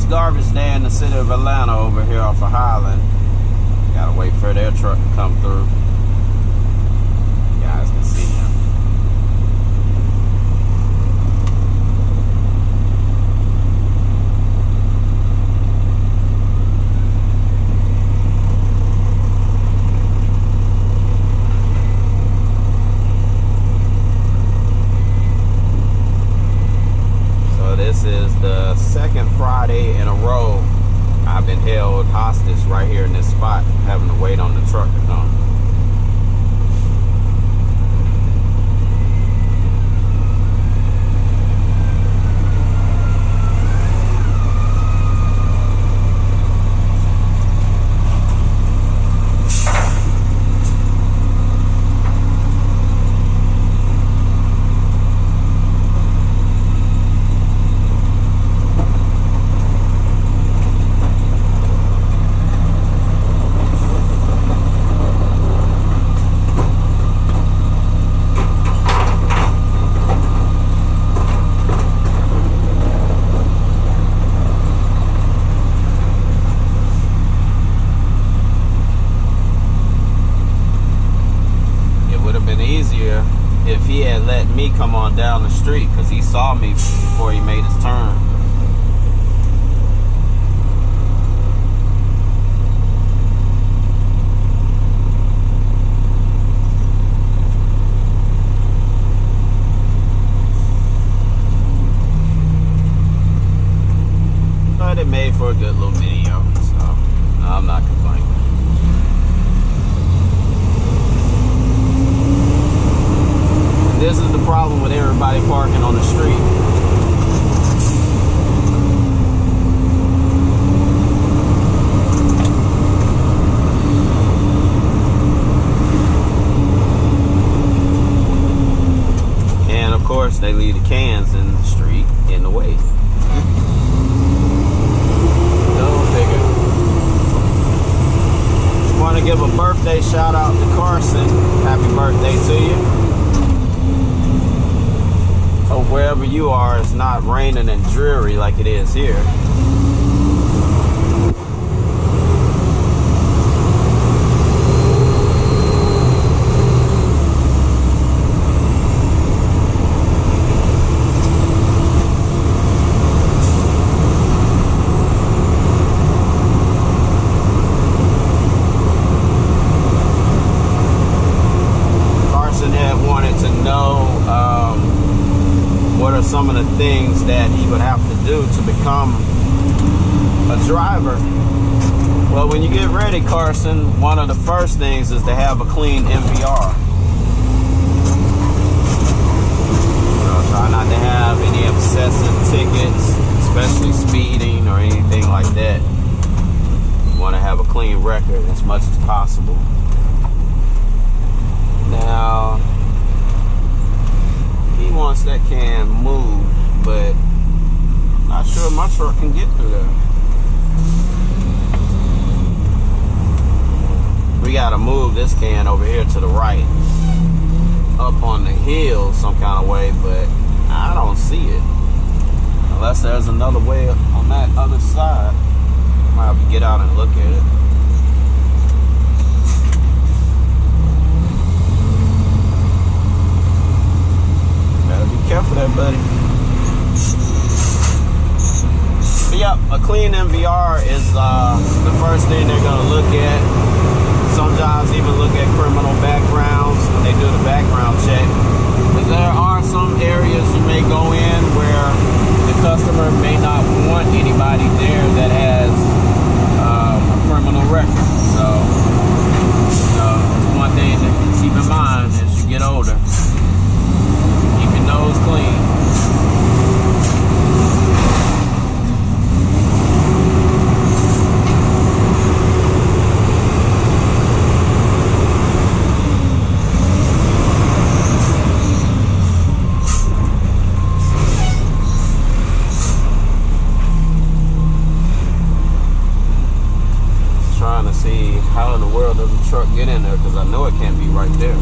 garbage day in the city of Atlanta over here off of Highland. Gotta wait for their truck to come through. You guys can see him. This is the second Friday in a row I've been held hostage right here in this spot, having to wait on the truck to come. If he had let me come on down the street, because he saw me before he made his turn. But it made for a good little video, so I'm not complaining. This is the problem with everybody parking on the street. And of course, they leave the cans in the street in the way. Go figure. Just want to give a birthday shout out to Carson. Happy birthday to you. Hope wherever you are, it's not raining and dreary like it is here. Carson had wanted to know what are some of the things that he would have to do to become a driver. Well, when you get ready, Carson, one of the first things is to have a clean MVR. Try not to have any excessive tickets, especially speeding or anything like that. You want to have a clean record as much as possible. Now, he wants that can move, but I'm not sure my truck can get through there. We gotta move this can over here to the right, up on the hill some kind of way, but I don't see it. Unless there's another way on that other side. I might have to get out and look at it. Careful there, buddy. But yeah, a clean MVR is the first thing they're gonna look at. Some jobs even look at criminal backgrounds when they do the background check. But there are some areas you may go in where the customer may not want anybody there that has a criminal record. So, it's one thing to keep in mind as you get older. Nose clean. Trying to see how in the world does the truck get in there, because I know it can't be right there.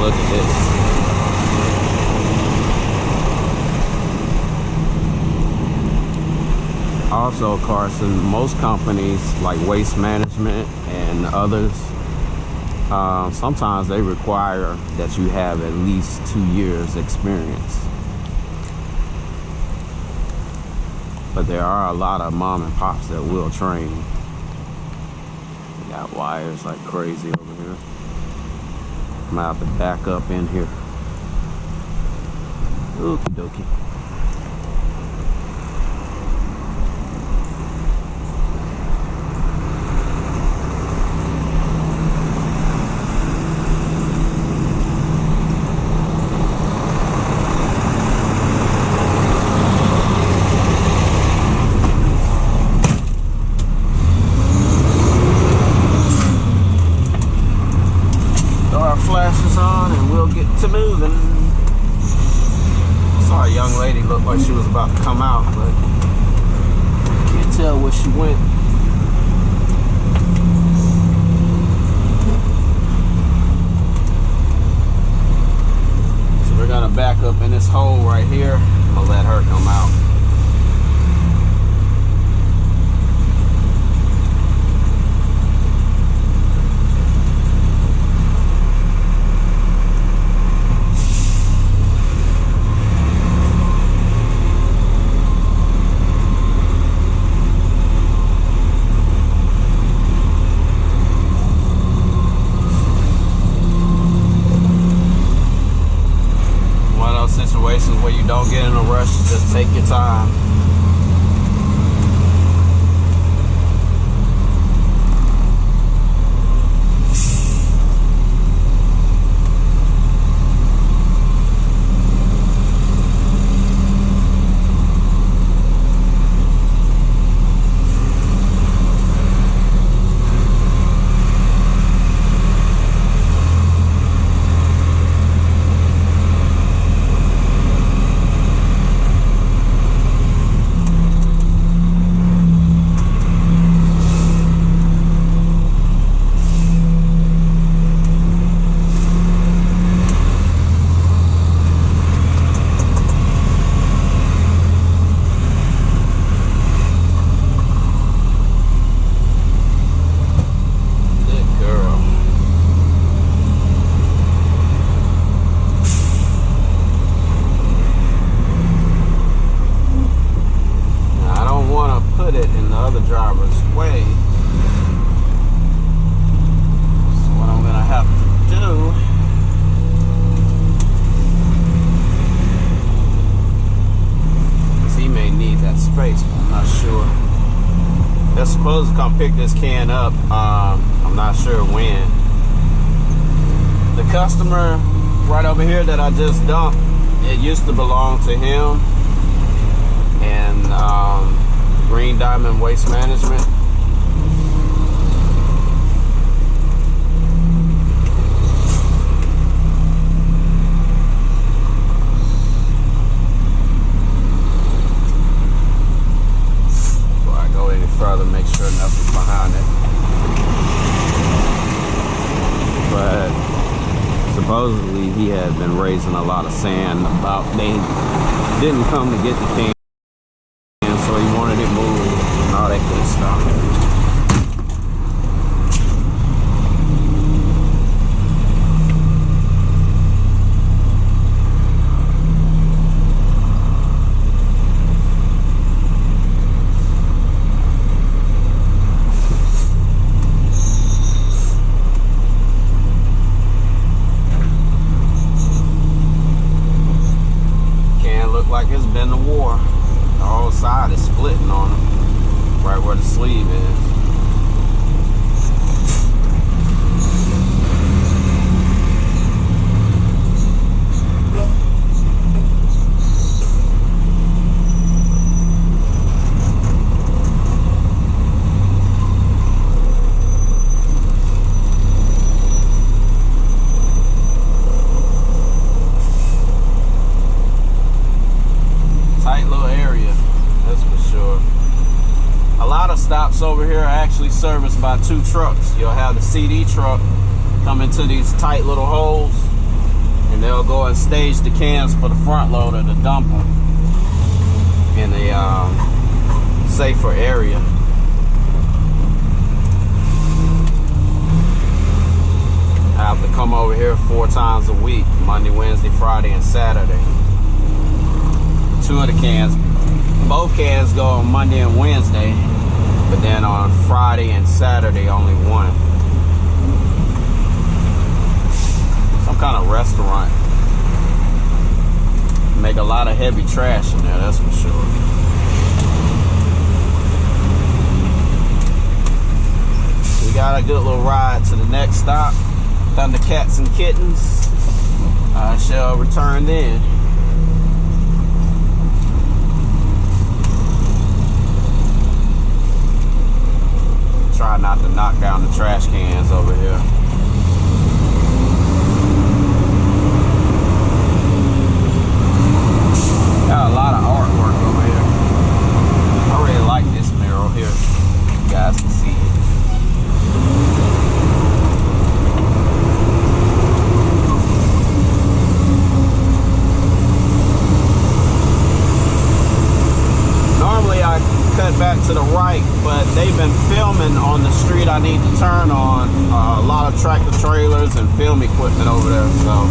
look at this. Also, Carson, most companies like Waste Management and others, sometimes they require that you have at least 2 years experience. But there are a lot of mom and pops that will train. They got wires like crazy over here. I'm gonna have to back up in here. Okie dokie. Flashes on and we'll get to moving. Saw a young lady look like she was about to come out, but can't tell where she went. So we're gonna back up in this hole right here. I'm gonna let her come out. Situations where you don't get in a rush, just take your time. They're supposed to come pick this can up. I'm not sure when. The customer right over here that I just dumped, it used to belong to him and Green Diamond Waste Management. Further, make sure nothing's behind it. But supposedly he had been raising a lot of sand about they didn't come to get the can, so he wanted it moved and all that good stuff. Like it's been a war. The whole side is splitting on them, right where the sleeve is. Tight little area, that's for sure. A lot of stops over here are actually serviced by 2 trucks. You'll have the CD truck come into these tight little holes, and they'll go and stage the cans for the front loader to dump them in a safer area. I have to come over here 4 times a week, Monday, Wednesday, Friday, and Saturday. 2 of the cans, both cans go on Monday and Wednesday, but then on Friday and Saturday, only 1. Some kind of restaurant. Make a lot of heavy trash in there, that's for sure. We got a good little ride to the next stop. Thundercats and Kittens. I shall return then. Try not to knock down the trash cans over here. Got a lot of artwork over here. I really like this mural here. You guys can see it. Normally I cut back to the right, but they've been filming on the street I need to turn on. A lot of tractor trailers and film equipment over there, so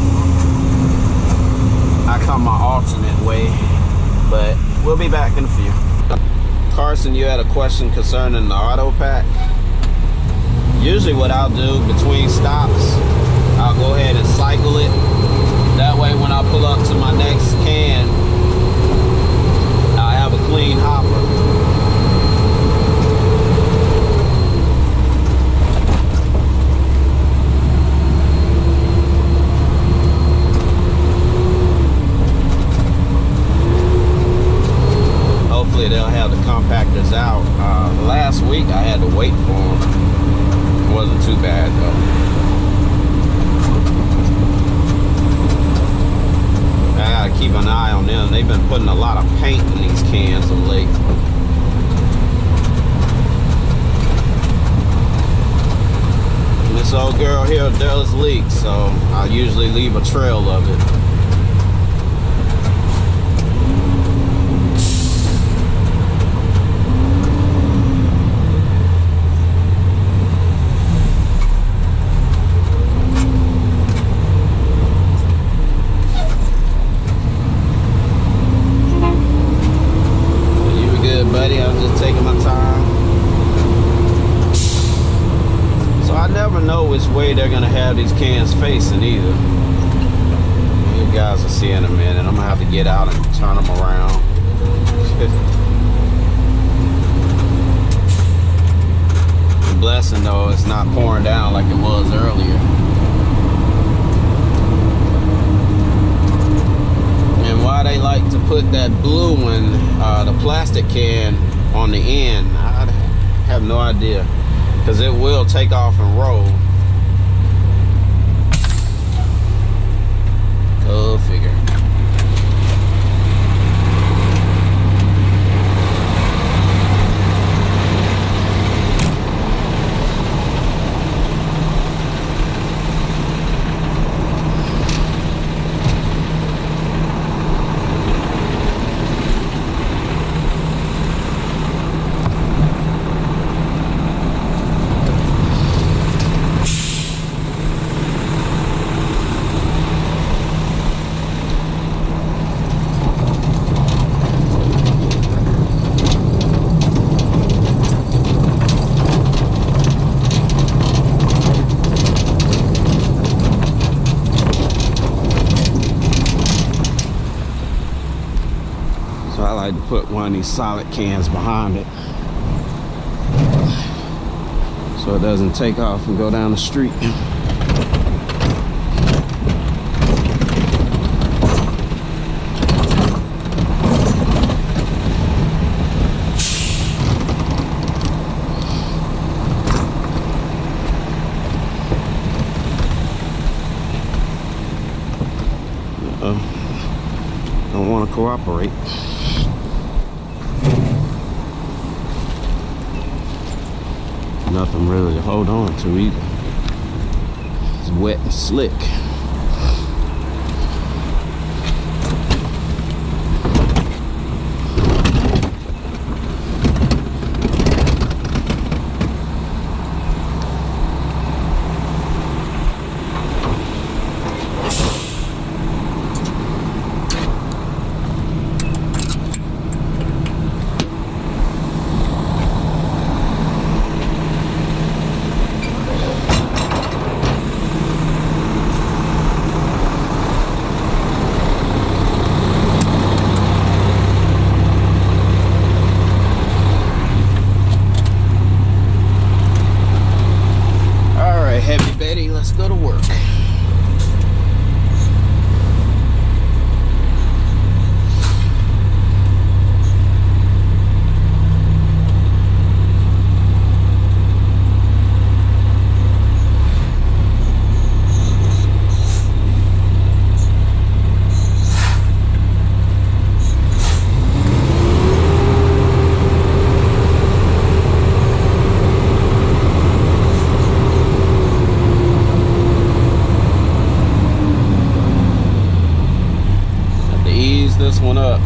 I come my alternate way, but we'll be back in a few. Carson, you had a question concerning the auto pack. Usually what I'll do between stops, I'll go ahead and cycle it. That way when I pull up to my next can, I have a clean hopper. They'll have the compactors out. Last week I had to wait for them. It wasn't too bad though. I gotta keep an eye on them. They've been putting a lot of paint in these cans of late. And this old girl here does leak, so I usually leave a trail of it. Which way they're gonna have these cans facing either. You guys will see in a minute. I'm gonna have to get out and turn them around. Blessing though, it's not pouring down like it was earlier. And why they like to put that blue one, the plastic can on the end, I have no idea. Because it will take off and roll. Go figure. To put one of these solid cans behind it so it doesn't take off and go down the street. Don't want to cooperate. Nothing really to hold on to either. It's wet and slick. let's go to work. This one up.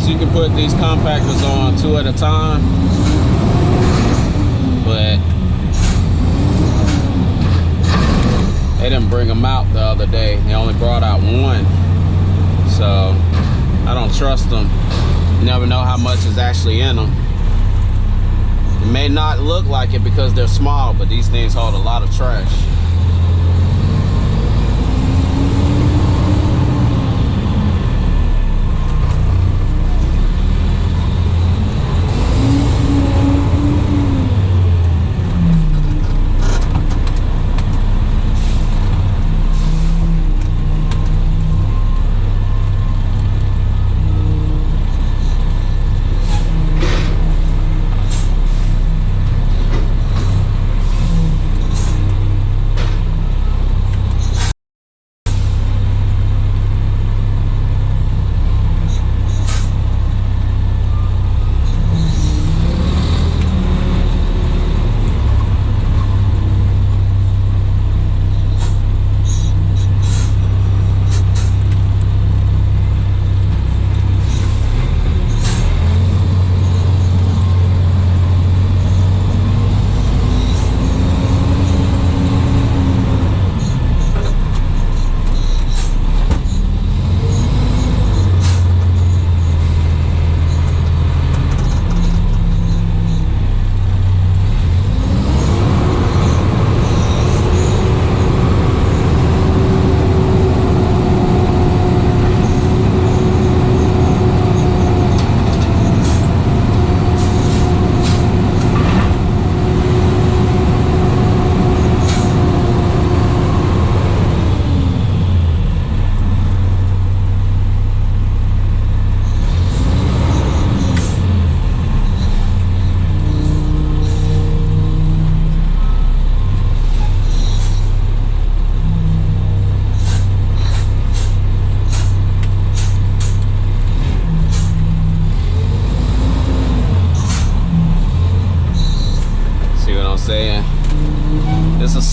You can put these compactors on 2 at a time, but they didn't bring them out the other day. They only brought out 1, so I don't trust them. You never know how much is actually in them. It may not look like it because they're small, but these things hold a lot of trash.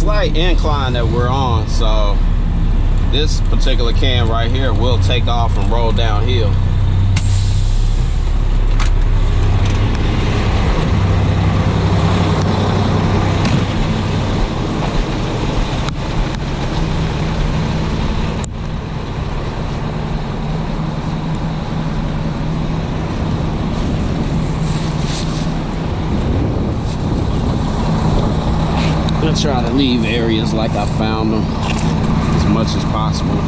slight incline that we're on, so this particular can right here will take off and roll downhill. I'm gonna try to leave areas like I found them as much as possible.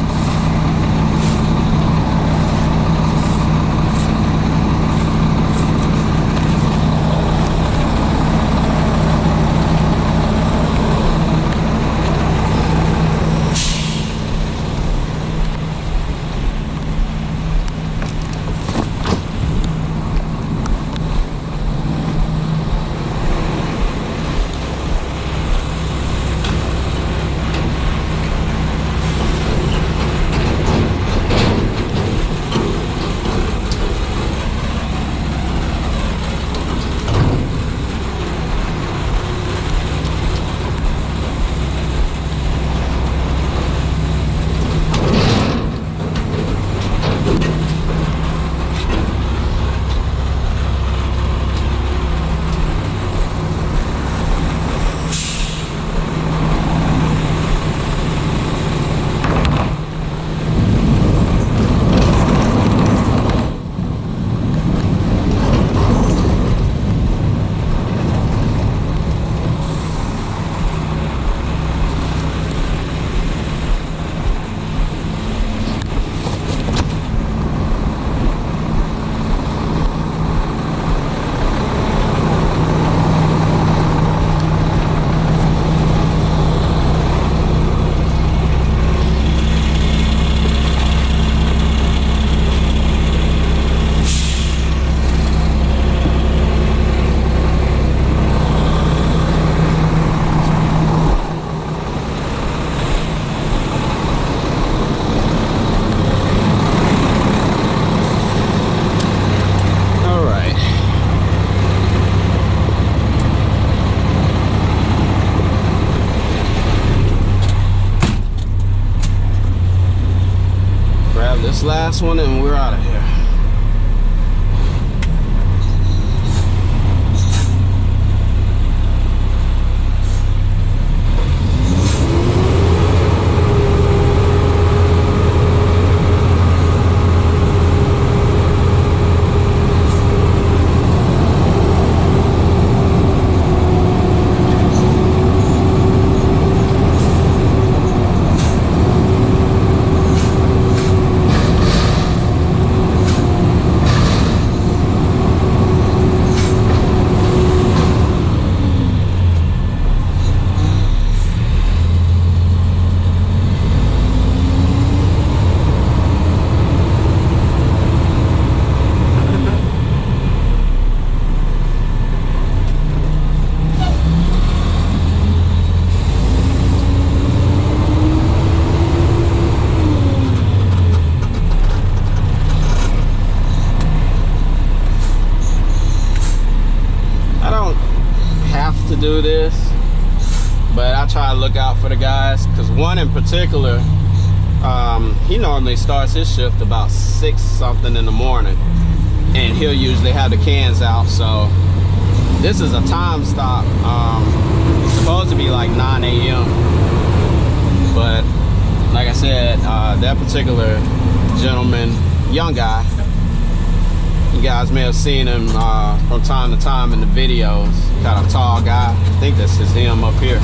This last one and we're out of here. To do this, but I try to look out for the guys, because one in particular, he normally starts his shift about 6 something in the morning, and he'll usually have the cans out. So this is a time stop. It's supposed to be like 9 a.m. but like I said, that particular gentleman, young guy, you guys may have seen him from time to time in the videos. Kind of tall guy. I think this is him up here.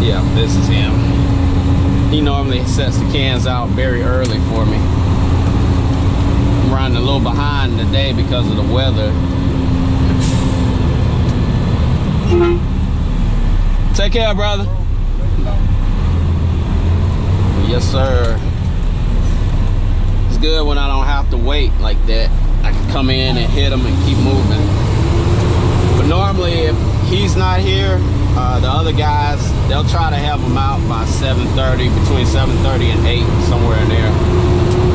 Yeah, this is him. He normally sets the cans out very early for me. I'm running a little behind today because of the weather. Take care, brother. Yes, sir. It's good when I don't have to wait like that. I can come in and hit them and keep moving. But normally, if he's not here, the other guys, they'll try to have them out by 7:30, between 7:30 and 8, somewhere in there.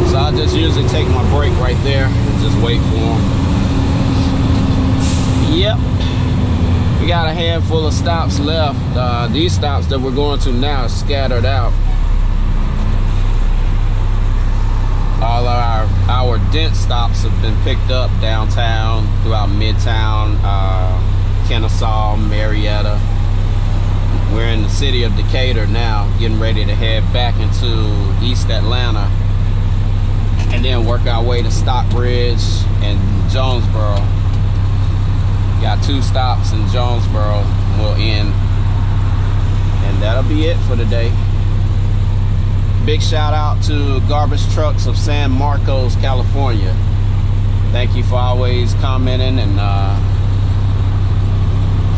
So I just usually take my break right there and just wait for them. Yep. We got a handful of stops left. These stops that we're going to now are scattered out. All of our dense stops have been picked up downtown, throughout Midtown, Kennesaw, Marietta. We're in the city of Decatur now, getting ready to head back into East Atlanta, and then work our way to Stockbridge and Jonesboro. Got 2 stops in Jonesboro, and we'll end. And that'll be it for today. Big shout out to Garbage Trucks of San Marcos, California. Thank you for always commenting and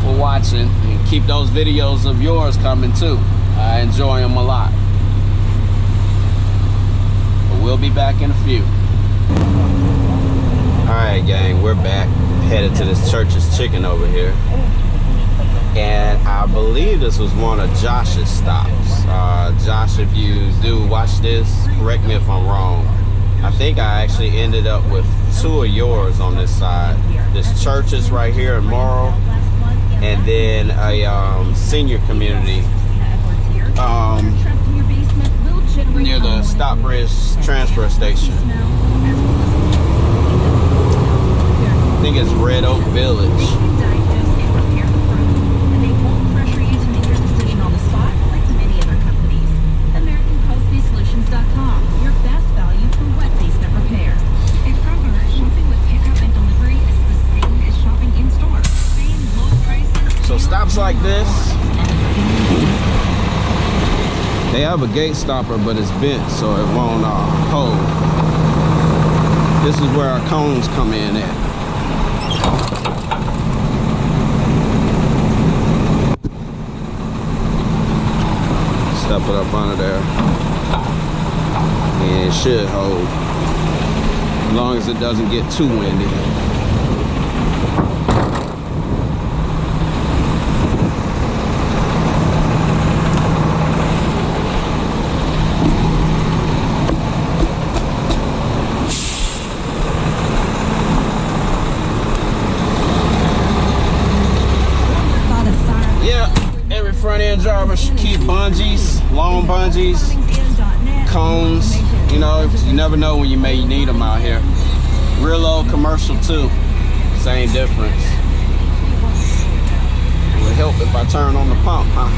for watching. And keep those videos of yours coming too. I enjoy them a lot. But we'll be back in a few. Alright gang, we're back. Headed to this Church's Chicken over here. And I believe this was one of Josh's stops. Josh, if you do watch this, correct me if I'm wrong. I think I actually ended up with 2 of yours on this side. This Church's right here in Morrow, and then a senior community near the Stockbridge transfer station. I think it's Red Oak Village. So stops like this, they have a gate stopper, but it's bent, so it won't hold. This is where our cones come in at. Step it up under there, and it should hold, as long as it doesn't get too windy. Front end driver should keep bungees, long bungees, cones. You know, you never know when you may need them out here. Real old commercial too, same difference. It would help if I turn on the pump, huh?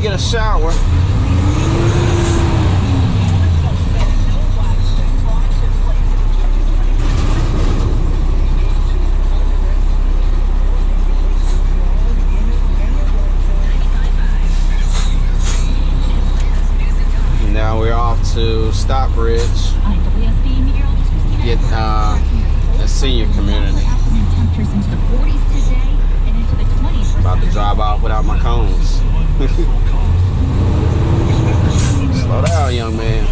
Get a shower. Now we're off to Stockbridge. Get a senior community. About to drive off without my cones. Slow down, young man.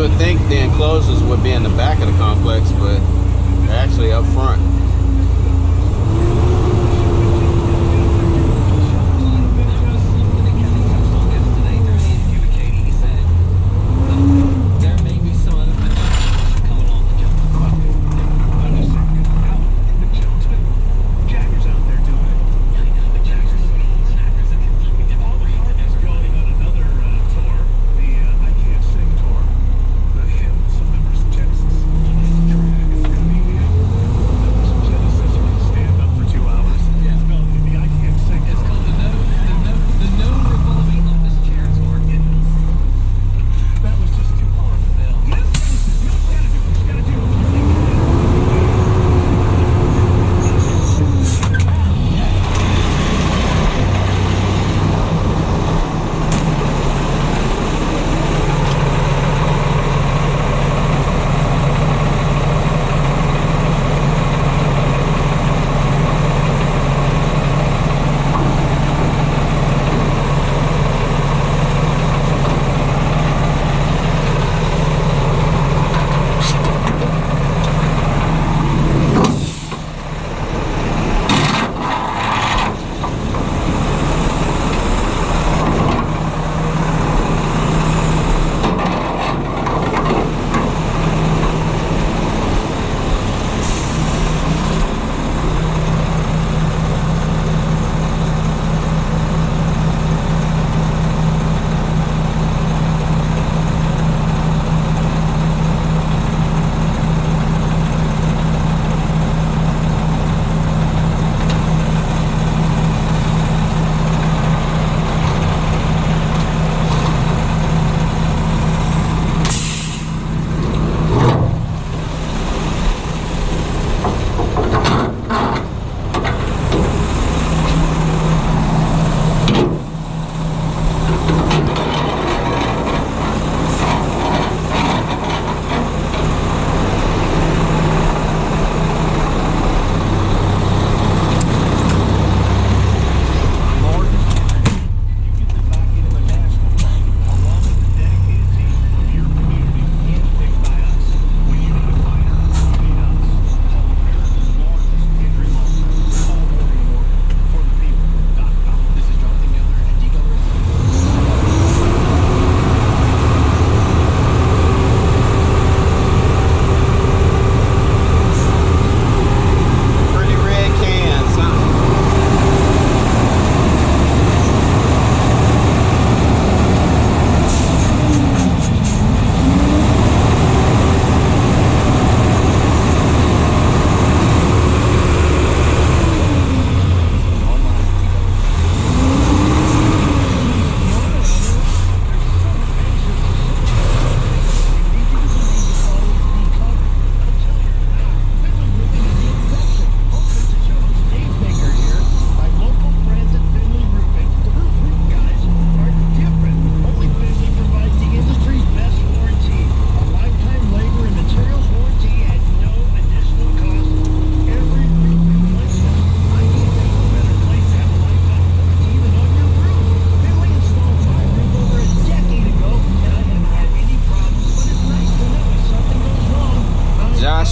would think the enclosures would be in the back of the complex, but they're actually up front.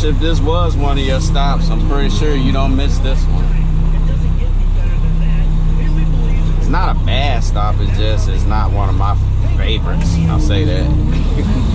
If this was one of your stops, I'm pretty sure you don't miss this one. It's not a bad stop, it's not one of my favorites, I'll say that.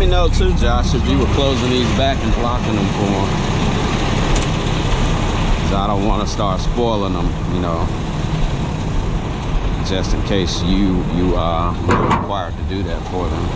me know too, Josh, if you were closing these back and blocking them for them. So I don't want to start spoiling them, you know, just in case you're required to do that for them.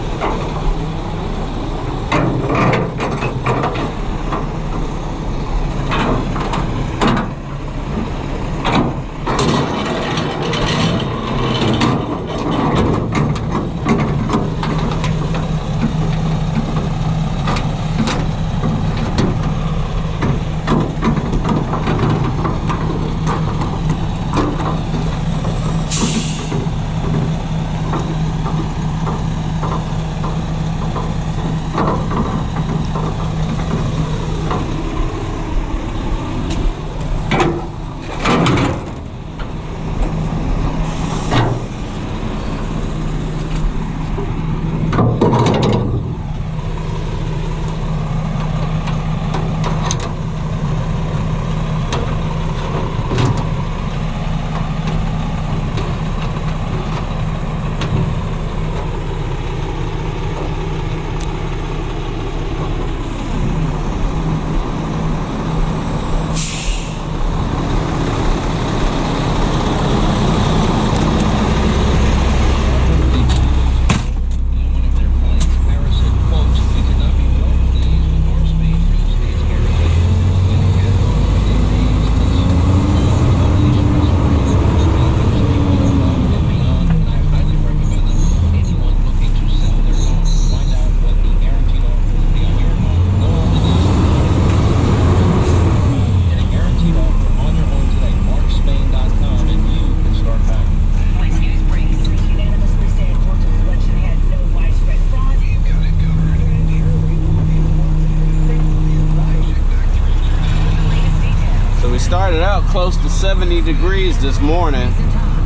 Started out close to 70 degrees this morning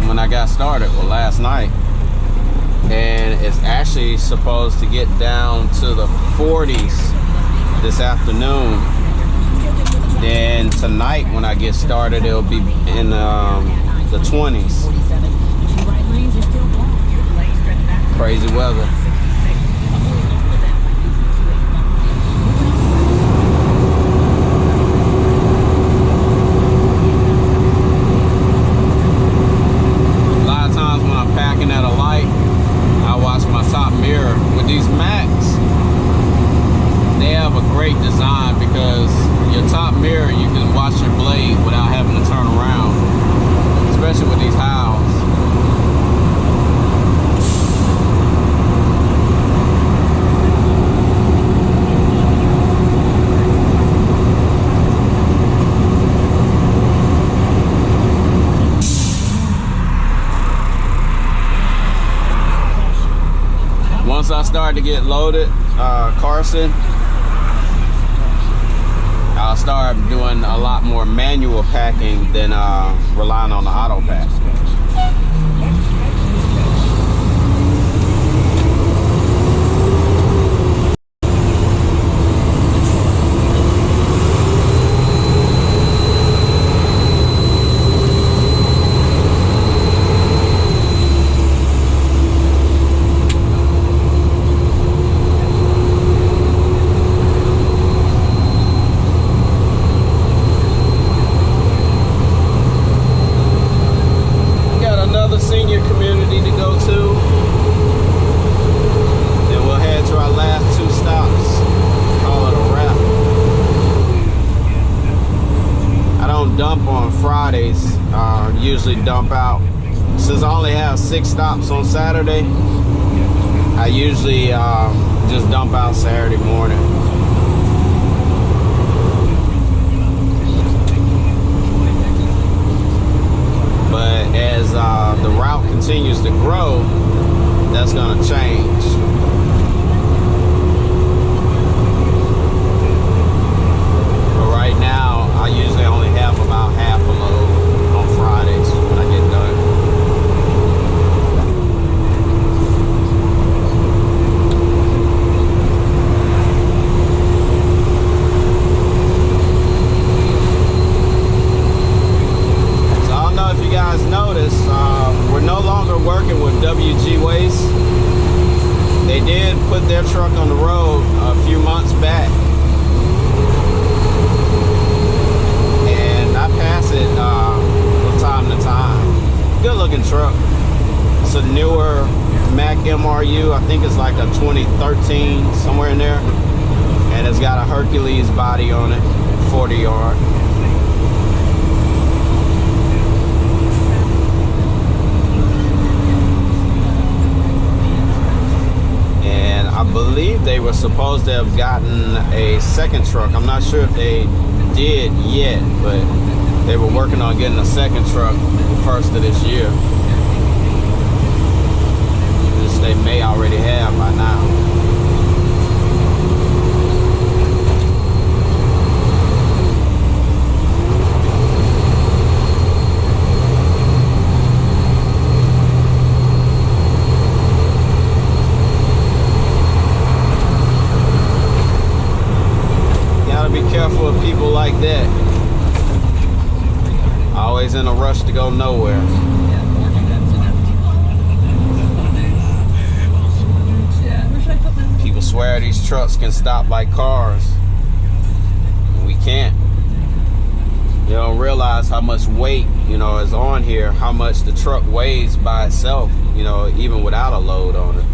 when I got started, well, last night, and it's actually supposed to get down to the 40s this afternoon. Then tonight when I get started, it'll be in the 20s. Crazy weather. At a light, I watch my top mirror. With these Macs, they have a great design because your top mirror, you can watch your blade without having to turn around, especially with these highs. Once I start to get loaded, Carson, I'll start doing a lot more manual packing than relying on the auto pack. Senior community to go to, then we'll head to our last 2 stops, call it a wrap. I don't dump on Fridays, usually dump out. Since I only have 6 stops on Saturday, I usually just dump out Saturday morning. But as the route continues to grow, that's going to change. But right now, I usually only have about half a load on Fridays when I get done. If you guys notice, we're no longer working with WG Waste. road a few months back, and I pass it from time to time. Good looking truck. It's a newer Mac MRU. I think it's like a 2013, somewhere in there. And it's got a Hercules body on it, 40 yard. And I believe they were supposed to have gotten a second truck. I'm not sure if they did yet, but they were working on getting a second truck first of this year. Which they may already have by now. Be careful of people like that. Always in a rush to go nowhere. People swear these trucks can stop like cars. We can't. You don't realize how much weight, is on here, how much the truck weighs by itself, even without a load on it.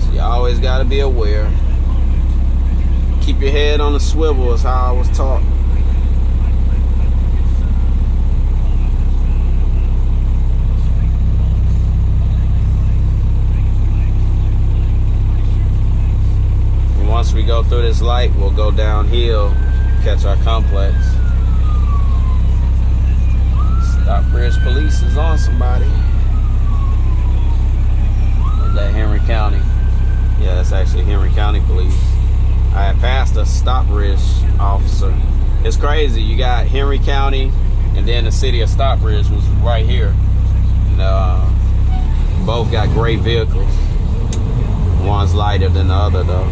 So you always got to be aware. Keep your head on the swivel is how I was taught. And once we go through this light, we'll go downhill, catch our complex. Stockbridge Police is on somebody. Is that Henry County? Yeah, that's actually Henry County Police. I had passed a Stockbridge officer. It's crazy. You got Henry County, and then the city of Stockbridge was right here. And, both got great vehicles. One's lighter than the other, though.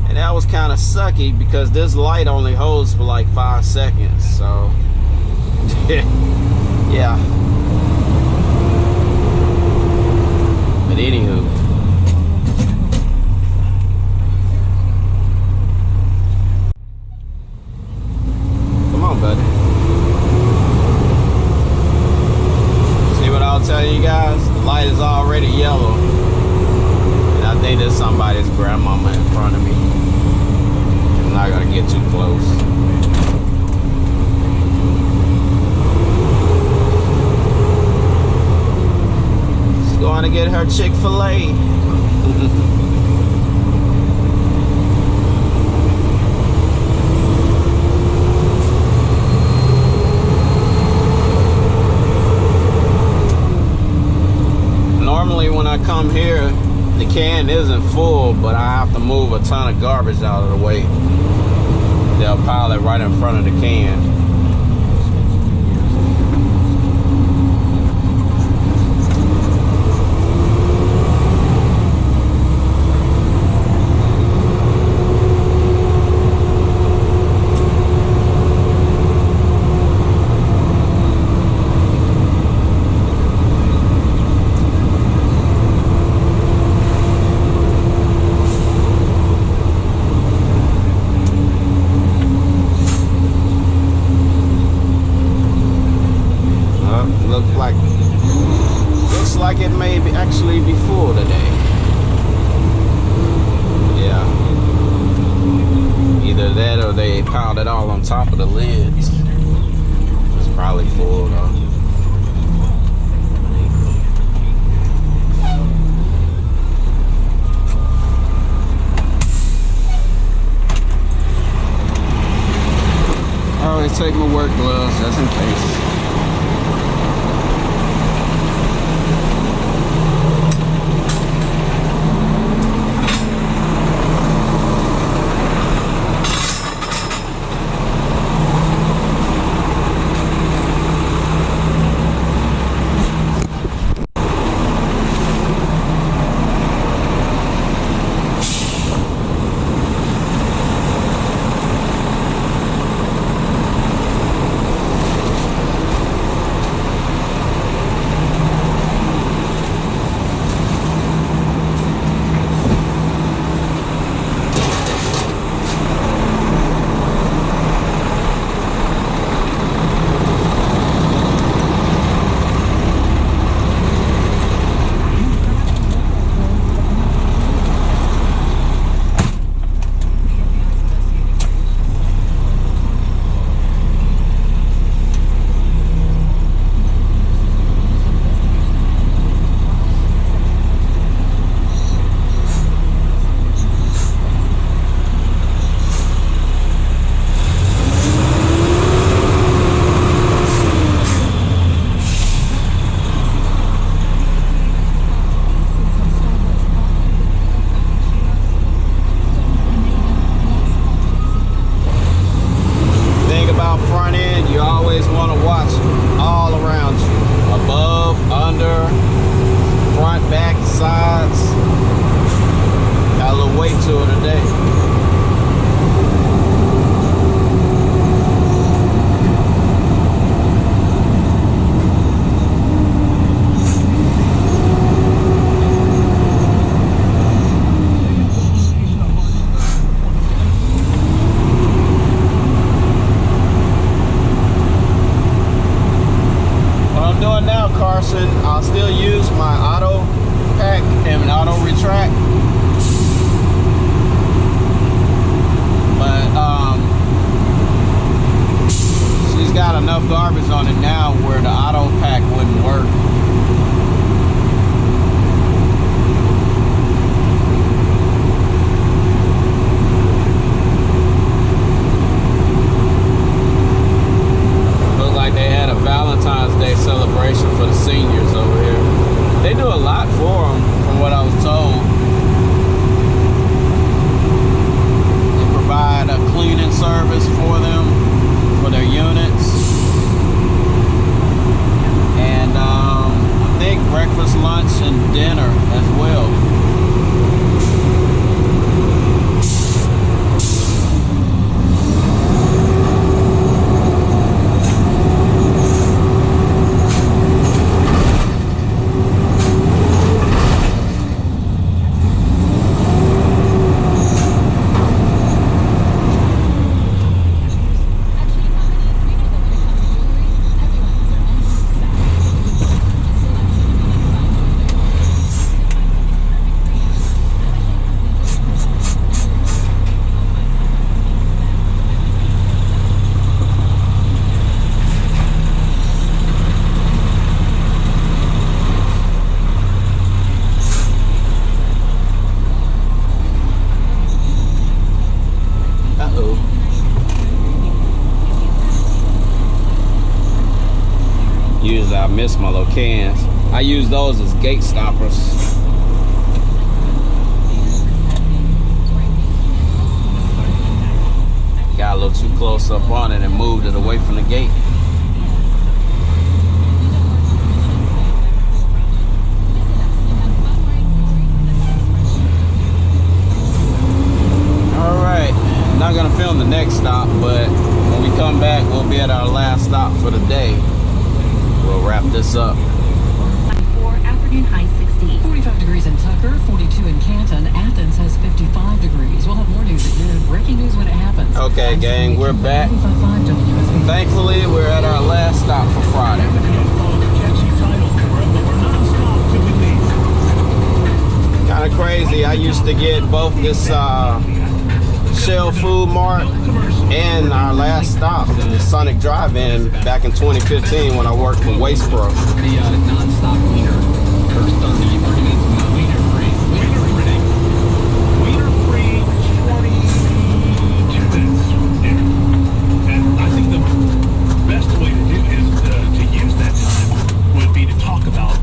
And that was kind of sucky because this light only holds for like 5 seconds. So, yeah. But anywho. See what I'll tell you guys? The light is already yellow. And I think there's somebody's grandmama in front of me. I'm not gonna get too close. She's going to get her Chick-fil-A. Normally when I come here, the can isn't full, but I have to move a ton of garbage out of the way. They'll pile it right in front of the can. Looks like it may actually be full today. Yeah. Either that or they piled it all on top of the lids. It's probably full though. I always take my work gloves just in case. I miss my little cans. I use those as gate stoppers. Got a little too close up on it and moved it away from the gate. Alright, not gonna film the next stop, but when we come back, we'll be at our last stop for the day. We'll wrap this up. 94, Aberdeen High 60. 45 degrees in Tucker, 42 in Canton. Athens has 55 degrees. We'll have more news at noon. Breaking news when it happens. Okay, gang, we're back. 95.5 WSB. Thankfully, we're at our last stop for Friday. Kind of crazy. I used to get both this Shell Food Mart and our last stop, the Sonic Drive-In, back in 2015 when I worked for Waste Pro. The non-stop wiener. First on the arguments, wiener free. Wiener free, 22 minutes. Yeah. And I think the best way to do is to use that time would be to talk about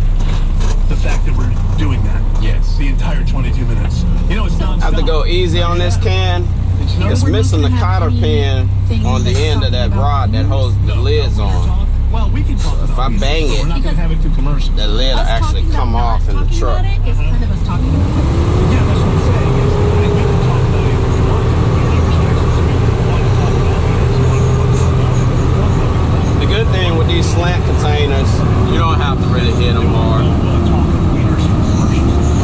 the fact that we're doing that. Yes. The entire 22 minutes. You know, it's non-stop. I have to go easy on this can. It's missing the cotter pin on the end of that rod that holds the lids on. Well, we can talk about If I bang we're not it, going to have it through commercials. the lid will actually come off in the truck. It's kind of us talking about it. Yeah, that's what I'm saying. Is I think we can talk about it if we want to. The good thing with these slant containers, you don't have to really hit them hard.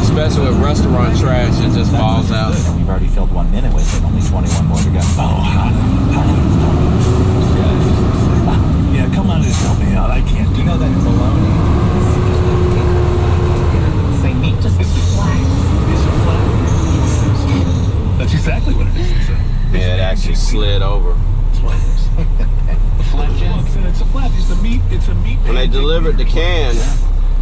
Especially with restaurant trash, it just falls out. And we've already filled one anyway, so only 21 more to go. Yeah, come on and help me out. I can't do You know that bologna? Same meat, just It's flat. That's exactly what it is. Yeah, it actually slid over. That's what it is. A flap jack. It's a flap. It's a meat. It's a meat. When they delivered the can,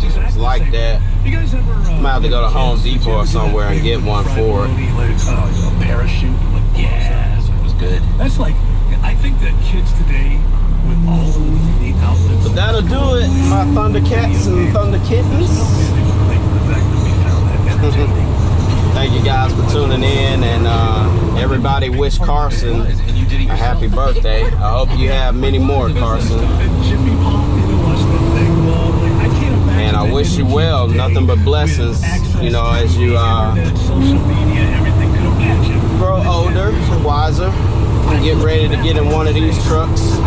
it's like that. You guys ever? I'm gonna have to go to Home Depot or somewhere and get one for it. A parachute. Yeah, it was good. That's like, I think that kids today, with all of the outlets. But that'll do it, my Thundercats and Thunder Kittens. Thank you guys for tuning in, and everybody wish Carson a happy birthday. I hope you have many more, Carson. And I wish you well, nothing but blessings, you know, as you grow older, wiser, and get ready to get in one of these trucks.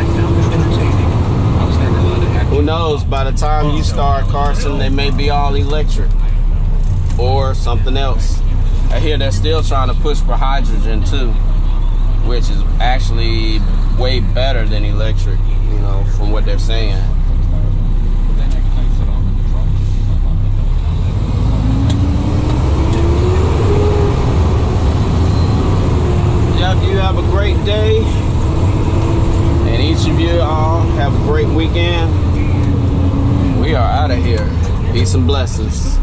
Who knows, by the time you start, Carson, they may be all electric or something else. I hear they're still trying to push for hydrogen too, which is actually way better than electric, you know, from what they're saying. You have a great day, and each of you all have a great weekend. We are out of here. Peace and blessings.